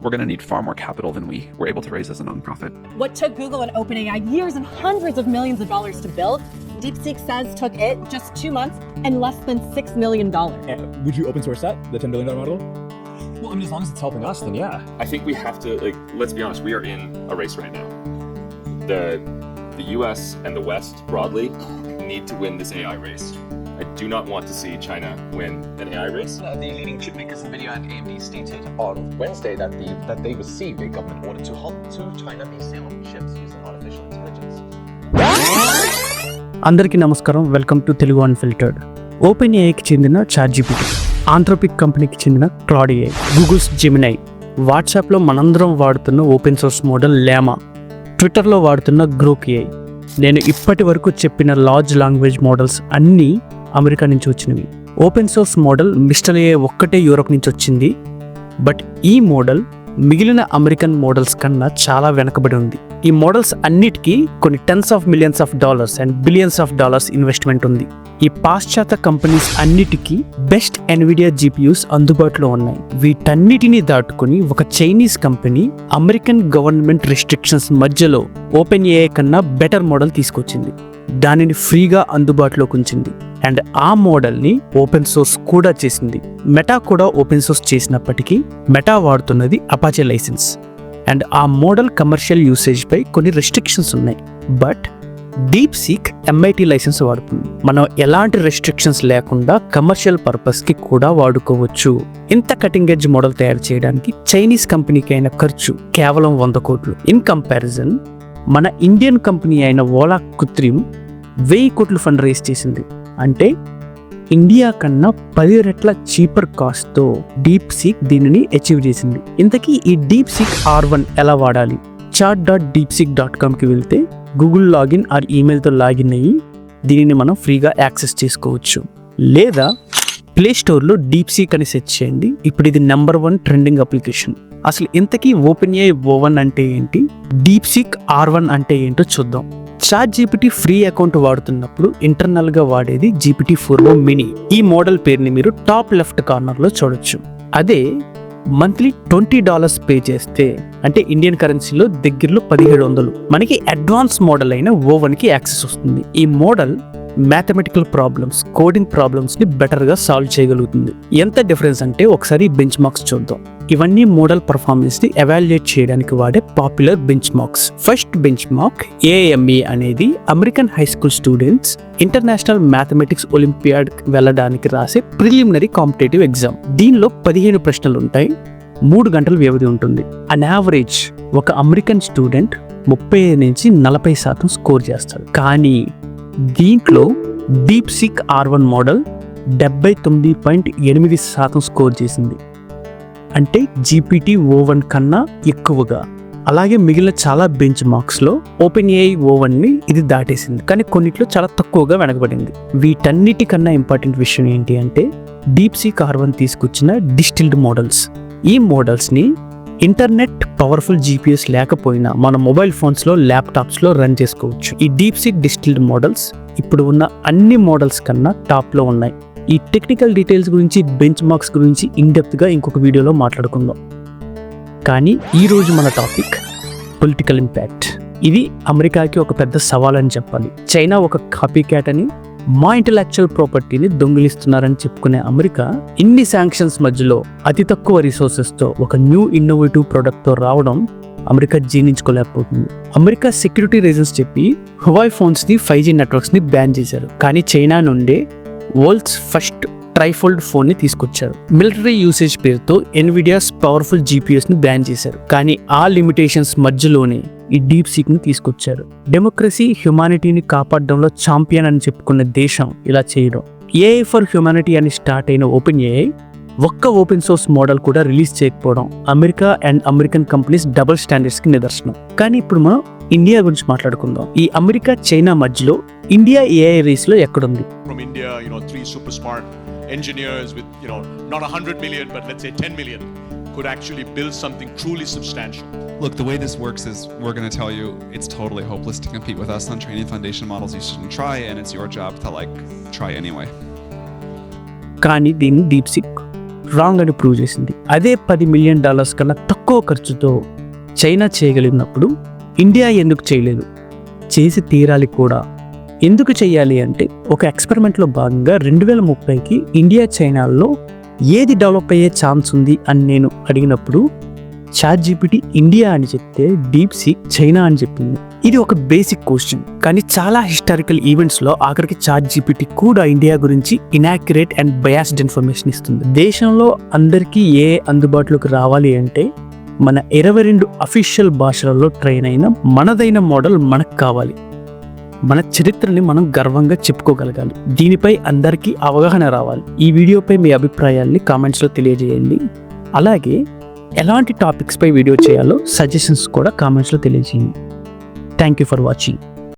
we're going to need far more capital than we were able to raise as a nonprofit. What took Google and OpenAI years and hundreds of millions of dollars to build, DeepSeek says took it just 2 months and less than $6 million. Would you open source that, the $10 billion model? Well, I mean, as long as it's helping us, then yeah. I think we have to, let's be honest, we are in a race right now. The US and the West broadly need to win this AI race. I do not want to see China win an AI race. The leading chip makers NVIDIA and AMD stated on Wednesday that they received a government order to halt to China-based sale of chips using artificial intelligence. అందరికీ నమస్కారం, welcome to Telugu unfiltered. Open ఏఐకి చెందిన ChatGPT, Anthropic కంపెనీకి చెందిన cloud AI, Google's Gemini, వాట్సాప్లో మనందరం వాడుతున్న open source model లామా, ట్విట్టర్లో వాడుతున్న గ్రోక్ ఏఐ. నేను ఇప్పటి వరకు చెప్పిన లార్జ్ లాంగ్వేజ్ మోడల్స్ అన్నీ అమెరికా నుంచి వచ్చినవి. Open source model mister AI ఒక్కటే యూరోప్ నుంచి వచ్చింది. బట్ ఈ మోడల్ మిగిలిన అమెరికన్ మోడల్స్ కన్నా చాలా వెనకబడి ఉంది. ఈ మోడల్స్ అన్నిటికీ కొన్ని tens of millions of dollars and billions of dollars investment ఉంది. ఈ పాశ్చాత్య కంపెనీస్ అన్నిటికీ బెస్ట్ ఎన్విడియా జీపీయూస్ అందుబాటులో ఉన్నాయి. వీటన్నిటిని దాటుకుని ఒక Chinese company American government restrictions మధ్యలో ఓపెన్ ఏఐ కన్నా బెటర్ మోడల్ తీసుకొచ్చింది. దానిని ఫ్రీగా అందుబాటులోకి ఉంచింది అండ్ ఆ మోడల్ని ఓపెన్ సోర్స్ కూడా చేసింది. మెటా కూడా ఓపెన్ సోర్స్ చేసినప్పటికీ మెటా వాడుతున్నది అపాచే లైసెన్స్ అండ్ ఆ మోడల్ కమర్షియల్ యూసేజ్ పై కొన్ని రెస్ట్రిక్షన్స్ ఉన్నాయి. బట్ డీప్సీక్ MIT లైసెన్స్ వాడుతుంది. మనం ఎలాంటి రెస్ట్రిక్షన్స్ లేకుండా కమర్షియల్ పర్పస్కి కూడా వాడుకోవచ్చు. ఇంత కటింగ్ ఎడ్జ్ మోడల్ తయారు చేయడానికి చైనీస్ కంపెనీకి అయిన ఖర్చు కేవలం 100 కోట్లు. ఇన్ కంపారిజన్ మన ఇండియన్ కంపెనీ అయిన ఓలా కృత్రిమ్ 1000 కోట్లు ఫండ్ రైజ్ చేసింది. అంటే ఇండియా కన్నా 10 రెట్ల చీపర్ కాస్ట్తో డీప్సీక్ దీనిని అచీవ్ చేసింది. ఇంతకీ ఈ డీప్సీక్ R1 ఎలా వాడాలి? chat.deepseek.comకి వెళ్తే గూగుల్ లాగిన్ ఆర్ ఈమెయిల్తో లాగిన్ అయ్యి దీనిని మనం ఫ్రీగా యాక్సెస్ చేసుకోవచ్చు. లేదా ప్లే స్టోర్లో డీప్సీక్ అని సెర్చ్ చేయండి. ఇప్పుడు ఇది నెంబర్ 1 ట్రెండింగ్ అప్లికేషన్. అసలు ఇంతకీ ఓపెన్ఏఐ O1 అంటే ఏంటి, డీప్సీక్ R1 అంటే ఏంటో చూద్దాం. చాట్‌జిపిటి ఫ్రీ అకౌంట్ వాడుతున్నప్పుడు ఇంటర్నల్గా వాడేది GPT-4o మినీ. ఈ మోడల్ పేరుని మీరు టాప్ లెఫ్ట్ కార్నర్లో చూడొచ్చు. అదే మంత్లీ $20 పే చేస్తే అంటే ఇండియన్ కరెన్సీలో దగ్గరలో 1700 మనకి అడ్వాన్స్ మోడల్ అయిన O1కి యాక్సెస్ వస్తుంది. ఈ మోడల్ మ్యాథమెటికల్ ప్రాబ్లమ్స్, కోడింగ్ ప్రాబ్లమ్స్ని బెటర్గా సాల్వ్ చేయగలుగుతుంది. ఎంత డిఫరెన్స్ అంటే ఒకసారి బెంచ్ మార్క్స్ చూద్దాం. ఇవన్నీ మోడల్ పర్ఫార్మెన్స్ని ఎవాల్యుయేట్ చేయడానికి వాడే popular bench marks. First bench mark AME అనేది American high school students international mathematics olympiad వెళ్ళడానికి రాసే ప్రిలిమినరీ కాంపిటేటివ్ ఎగ్జామ్. దీనిలో 15 ప్రశ్నలు ఉంటాయి, 3 గంటల వ్యవధి ఉంటుంది. అన్ యావరేజ్ ఒక అమెరికన్ స్టూడెంట్ 35 నుంచి 40% స్కోర్ చేస్తాడు. కానీ దీంట్లో డీప్సీక్ R1 మోడల్ 79.8% స్కోర్ చేసింది. అంటే GPT-O1 కన్నా ఎక్కువగా. అలాగే మిగిలిన చాలా బెంచ్ మార్క్స్లో ఓపెన్ఏఐ O1ని ఇది దాటేసింది, కానీ కొన్నిట్లో చాలా తక్కువగా వెనకబడింది. వీటన్నిటికన్నా ఇంపార్టెంట్ విషయం ఏంటి అంటే డీప్సీక్ R1 తీసుకొచ్చిన డిస్టిల్డ్ మోడల్స్. ఈ మోడల్స్ని ఇంటర్నెట్ పవర్ఫుల్ GPS లేకపోయినా మన మొబైల్ ఫోన్స్లో, ల్యాప్టాప్స్లో రన్ చేసుకోవచ్చు. ఈ డీప్సీక్ డిస్టిల్డ్ మోడల్స్ ఇప్పుడు ఉన్న అన్ని మోడల్స్ కన్నా టాప్లో ఉన్నాయి. ఈ టెక్నికల్ డీటెయిల్స్ గురించి, బెంచ్ మార్క్స్ గురించి ఇన్డెప్త్గా ఇంకొక వీడియోలో మాట్లాడుకుందాం. కానీ ఈరోజు మన టాపిక్ పొలిటికల్ ఇంపాక్ట్. ఇది అమెరికాకి ఒక పెద్ద సవాల్ అని చెప్పాలి. చైనా ఒక కాపీ క్యాట్ అని, మా ఇంటలెక్చువల్ ప్రాపర్టీని దొంగిలిస్తున్నారని చెప్పుకునే అమెరికా ఇన్ని శాంక్షన్స్ మధ్యలో అతి తక్కువ రిసోర్సెస్తో ఒక న్యూ ఇన్నోవేటివ్ ప్రోడక్ట్తో రావడం అమెరికా జీర్ణించుకోలేకపోతుంది. అమెరికా సెక్యూరిటీ రీజన్స్ చెప్పి హువాయ్ ఫోన్స్ని, 5G నెట్వర్క్స్ని బ్యాన్ చేశారు. కానీ చైనా నుండే వరల్డ్స్ ఫస్ట్ ట్రైఫోల్డ్ ఫోన్ని తీసుకొచ్చారు. మిలిటరీ యూసేజ్ పేరుతో ఎన్విడియాస్ పవర్ఫుల్ GPUస్ని బ్యాన్ చేశారు. కానీ ఆ లిమిటేషన్స్ మధ్యలోనే ఈ డీప్సీక్ని తీసుకొచ్చారు. డెమోక్రసీ, హ్యుమానిటీని కాపాడడంలో ఛాంపియన్ అని చెప్పుకున్న దేశం ఇలా చేయడం. AI ఫర్ హ్యుమానిటీ అని స్టార్ట్ అయిన ఓపెన్ఏఐ ఒక్క ఓపెన్ సోర్స్ మోడల్ కూడా రిలీజ్ చేయకపోవడం America and American companies double స్టాండర్డ్స్కి నిదర్శనం. కానీ ఇప్పుడు మనం ఇండియా గురించి మాట్లాడుకుందాం. ఈ అమెరికా, చైనా మధ్యలో ఇండియా AI రేస్లో ఎక్కడుంది? From India, 3 super smart engineers with, not 100 million, but let's say 10 million, could actually build something truly substantial. Look, the way this works is we're going to tell you it's totally hopeless to compete with us on training foundation models. You shouldn't try, and it's your job to try anyway. కానీ దీన్ని DeepSeek wrong అని prove చేసింది. అదే $10 million కన్నా తక్కువ తక్కువ ఖర్చుతో China చేయగలిగినప్పుడు India ఎందుకు చేయలేదు? చేసి తీరాలి కూడా. ఎందుకు చేయాలి అంటే ఒక ఎక్స్పెరిమెంట్లో భాగంగా 2030కి ఇండియా చైనాల్లో ఏది డెవలప్ అయ్యే ఛాన్స్ ఉంది అని నేను అడిగినప్పుడు ChatGPT ఇండియా అని చెప్తే DeepSeek చైనా అని చెప్పింది. ఇది ఒక బేసిక్ క్వశ్చన్, కానీ చాలా హిస్టారికల్ ఈవెంట్స్లో ఆఖరికి ChatGPT కూడా ఇండియా గురించి ఇనాక్యురేట్ అండ్ బయాస్డ్ ఇన్ఫర్మేషన్ ఇస్తుంది. దేశంలో అందరికీ అందుబాటులోకి రావాలి అంటే మన 22 అఫీషియల్ భాషలలో ట్రైన్ అయిన మనదైన మోడల్ మనకు కావాలి. మన చరిత్రని మనం గర్వంగా చెప్పుకోగలగాలి. దీనిపై అందరికీ అవగాహన రావాలి. ఈ వీడియోపై మీ అభిప్రాయాల్ని కామెంట్స్లో తెలియజేయండి. అలాగే ఎలాంటి టాపిక్స్పై వీడియో చేయాలో సజెషన్స్ కూడా కామెంట్స్లో తెలియజేయండి. Thank you for watching.